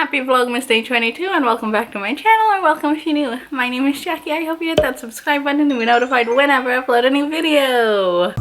Happy Vlogmas Day 22 and welcome back to my channel, or welcome if you're new. My name is Jackie. I hope you hit that subscribe button to be notified whenever I upload a new video.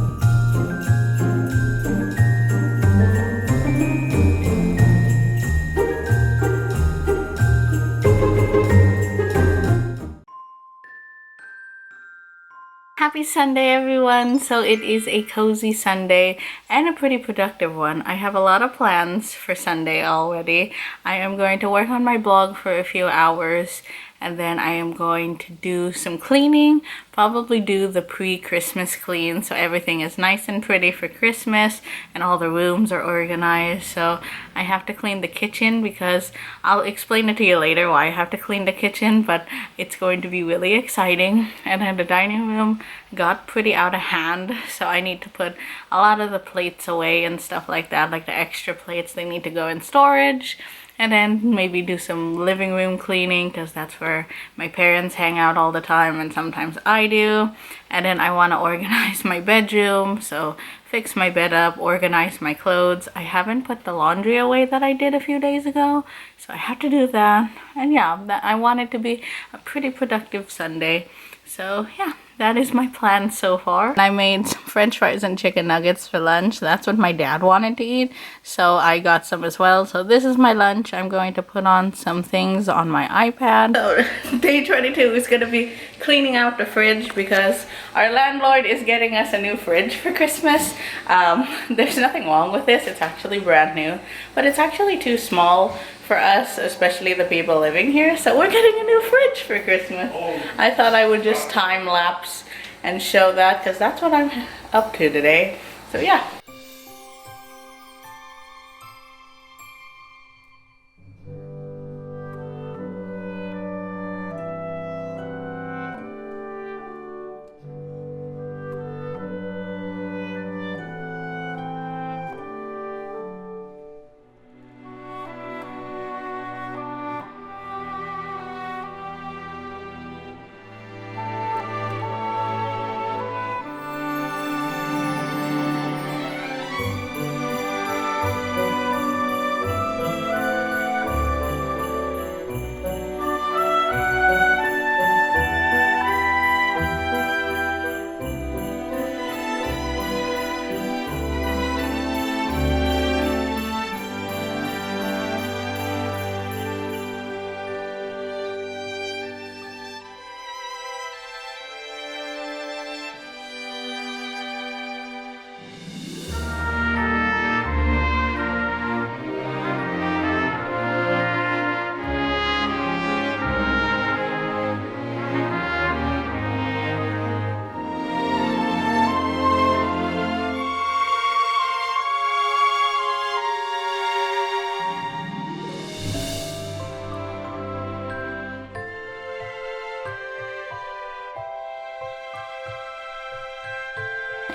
Happy Sunday, everyone. So it is a cozy Sunday and a pretty productive one. I have a lot of plans for Sunday already. I am going to work on my blog for a few hours, and then I am going to do some cleaning, probably do the pre-Christmas clean so everything is nice and pretty for Christmas and all the rooms are organized. So I have to clean the kitchen because I'll explain it to you later why I have to clean the kitchen, but it's going to be really exciting. And then the dining room got pretty out of hand, so I need to put a lot of the plates away and stuff like that, like the extra plates. They need to go in storage. And then maybe do some living room cleaning because that's where my parents hang out all the time and sometimes I do. And then I want to organize my bedroom, so fix my bed up, organize my clothes. I haven't put the laundry away that I did a few days ago, so I have to do that. And yeah, I want it to be a pretty productive Sunday. So yeah, that is my plan so far. I made some french fries and chicken nuggets for lunch. That's what my dad wanted to eat, so I got some as well. So this is my lunch. I'm going to put on some things on my iPad. So day 22 is going to be cleaning out the fridge because our landlord is getting us a new fridge for Christmas. There's nothing wrong with this. It's actually brand new, but it's actually too small for us, especially the people living here. So we're getting a new fridge for Christmas. I thought I would just time lapse and show that because that's what I'm up to today. So yeah.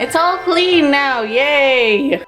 It's all clean now, yay!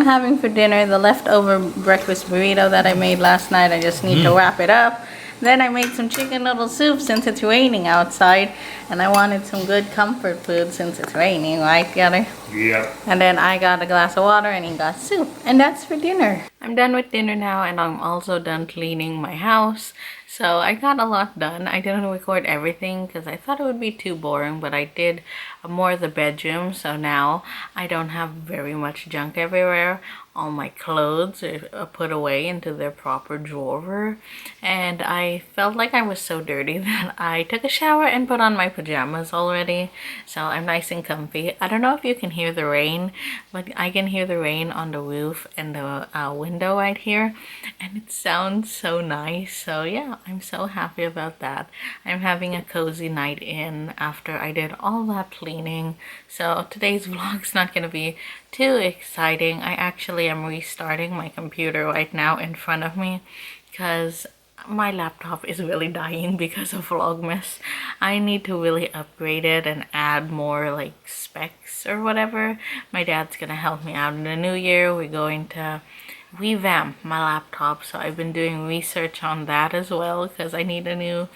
I'm having for dinner the leftover breakfast burrito that I made last night. I just need to wrap it up. Then I made some chicken noodle soup since it's raining outside. And I wanted some good comfort food since it's raining, right, Gary? Yeah. And then I got a glass of water and he got soup. And that's for dinner. I'm done with dinner now and I'm also done cleaning my house. So I got a lot done. I didn't record everything because I thought it would be too boring, but I did more of the bedroom. So now I don't have very much junk everywhere. All my clothes are put away into their proper drawer. And I felt like I was so dirty that I took a shower and put on my pajamas already. So I'm nice and comfy. I don't know if you can hear the rain, but I can hear the rain on the roof and the window right here. And it sounds so nice. So yeah, I'm so happy about that. I'm having a cozy night in after I did all that cleaning. So today's vlog's not gonna be too exciting. I actually am restarting my computer right now in front of me because my laptop is really dying because of Vlogmas. I need to really upgrade it and add more like specs or whatever. My dad's gonna help me out in the new year. We're going to revamp my laptop, so I've been doing research on that as well because I need a new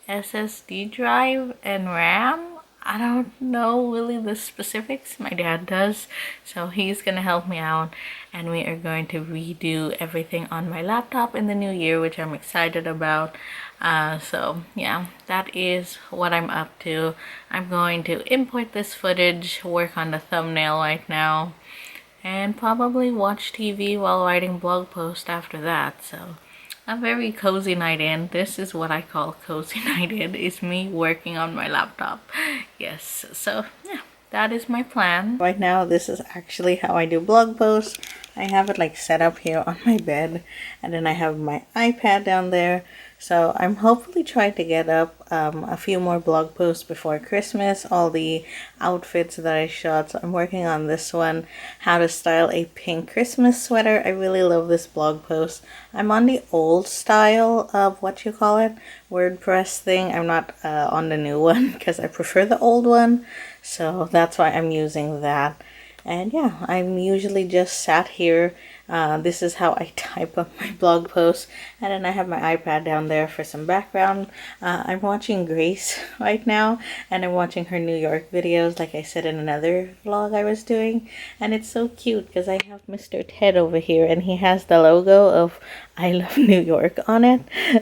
SSD drive and RAM. I don't know really the specifics. My dad does, so he's gonna help me out and we are going to redo everything on my laptop in the new year, which I'm excited about. So yeah, that is what I'm up to. I'm going to import this footage, work on the thumbnail right now, and probably watch TV while writing blog post after that. So a very cozy night in. This is what I call cozy night in, is me working on my laptop. Yes, so yeah, that is my plan. Right now, this is actually how I do blog posts. I have it like set up here on my bed, and then I have my iPad down there. So I'm hopefully trying to get up a few more blog posts before Christmas, all the outfits that I shot. So I'm working on this one, how to style a pink Christmas sweater. I really love this blog post. I'm on the old style of what you call it, WordPress thing. I'm not on the new one because I prefer the old one. So that's why I'm using that. And yeah, I'm usually just sat here. This is how I type up my blog posts. And then I have my iPad down there for some background. I'm watching Grace right now. And I'm watching her New York videos, like I said in another vlog I was doing. And it's so cute because I have Mr. Ted over here. And he has the logo of I Love New York on it.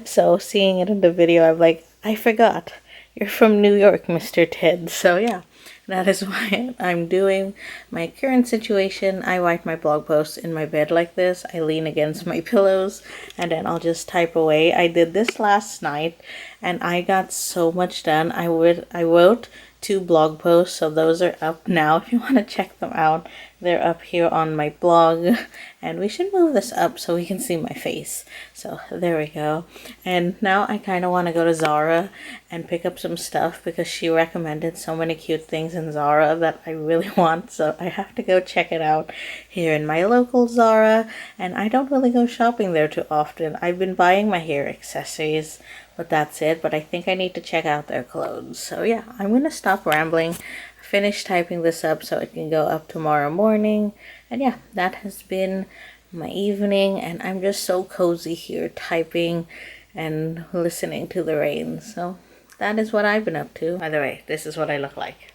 So seeing it in the video, I'm like, I forgot. You're from New York, Mr. Ted. So yeah. That is why I'm doing my current situation. I write my blog posts in my bed like this. I lean against my pillows and then I'll just type away. I did this last night and I got so much done. I wrote 2 blog posts, so those are up now if you want to check them out. They're up here on my blog, and we should move this up so we can see my face. So there we go. And now I kind of want to go to Zara and pick up some stuff because she recommended so many cute things in Zara that I really want, so I have to go check it out here in my local Zara. And I don't really go shopping there too often. I've been buying my hair accessories, but that's it. But I think I need to check out their clothes. So yeah, I'm gonna stop rambling, finish typing this up so it can go up tomorrow morning. And yeah, that has been my evening, and I'm just so cozy here typing and listening to the rain. So that is what I've been up to. By the way, this is what I look like.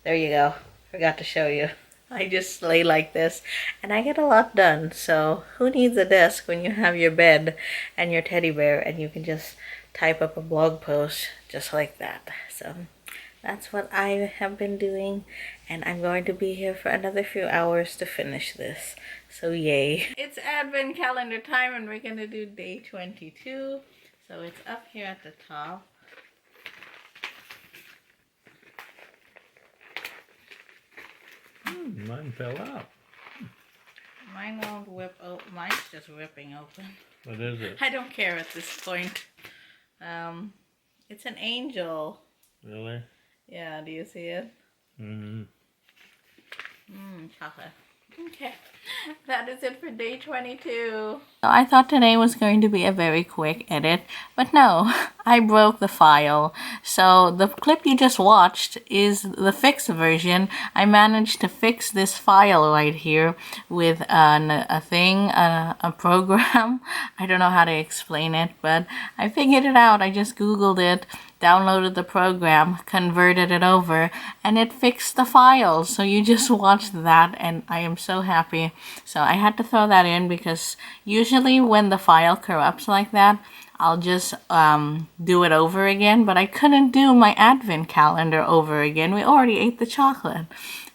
There you go. Forgot to show you. I just lay like this and I get a lot done. So who needs a desk when you have your bed and your teddy bear and you can just type up a blog post just like that. So that's what I have been doing, and I'm going to be here for another few hours to finish this. So yay. It's advent calendar time and we're gonna do day 22. So it's up here at the top. Mine fell out. Mine won't whip open. Mine's just ripping open. What is it? I don't care at this point. It's an angel. Really? Yeah, do you see it? Mm-hmm. Chocolate. Okay, that is it for day 22. So I thought today was going to be a very quick edit, but no, I broke the file. So the clip you just watched is the fixed version. I managed to fix this file right here with a program. I don't know how to explain it, but I figured it out. I just Googled it, downloaded the program, converted it over, and it fixed the file. So you just watched that, and I am so happy. So I had to throw that in because usually when the file corrupts like that, I'll just do it over again, but I couldn't do my advent calendar over again. We already ate the chocolate.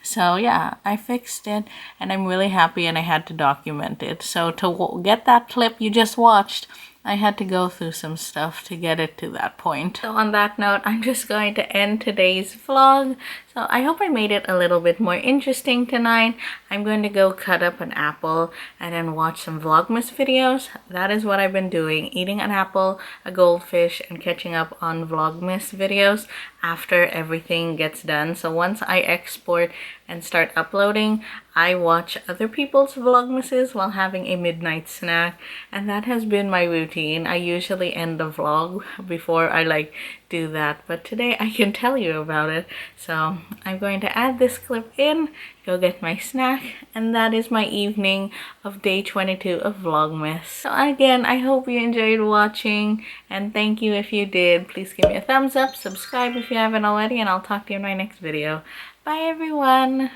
So yeah, I fixed it and I'm really happy, and I had to document it. So to get that clip you just watched, I had to go through some stuff to get it to that point. So on that note, I'm just going to end today's vlog. So I hope I made it a little bit more interesting tonight. I'm going to go cut up an apple and then watch some Vlogmas videos. That is what I've been doing, eating an apple, a goldfish, and catching up on Vlogmas videos after everything gets done. So once I export and start uploading, I watch other people's Vlogmases while having a midnight snack, and that has been my routine. I usually end the vlog before I do that, but today I can tell you about it. So I'm going to add this clip in, go get my snack, and that is my evening of day 22 of Vlogmas. So again, I hope you enjoyed watching, and thank you if you did. Please give me a thumbs up, subscribe if you haven't already, and I'll talk to you in my next video. Bye everyone!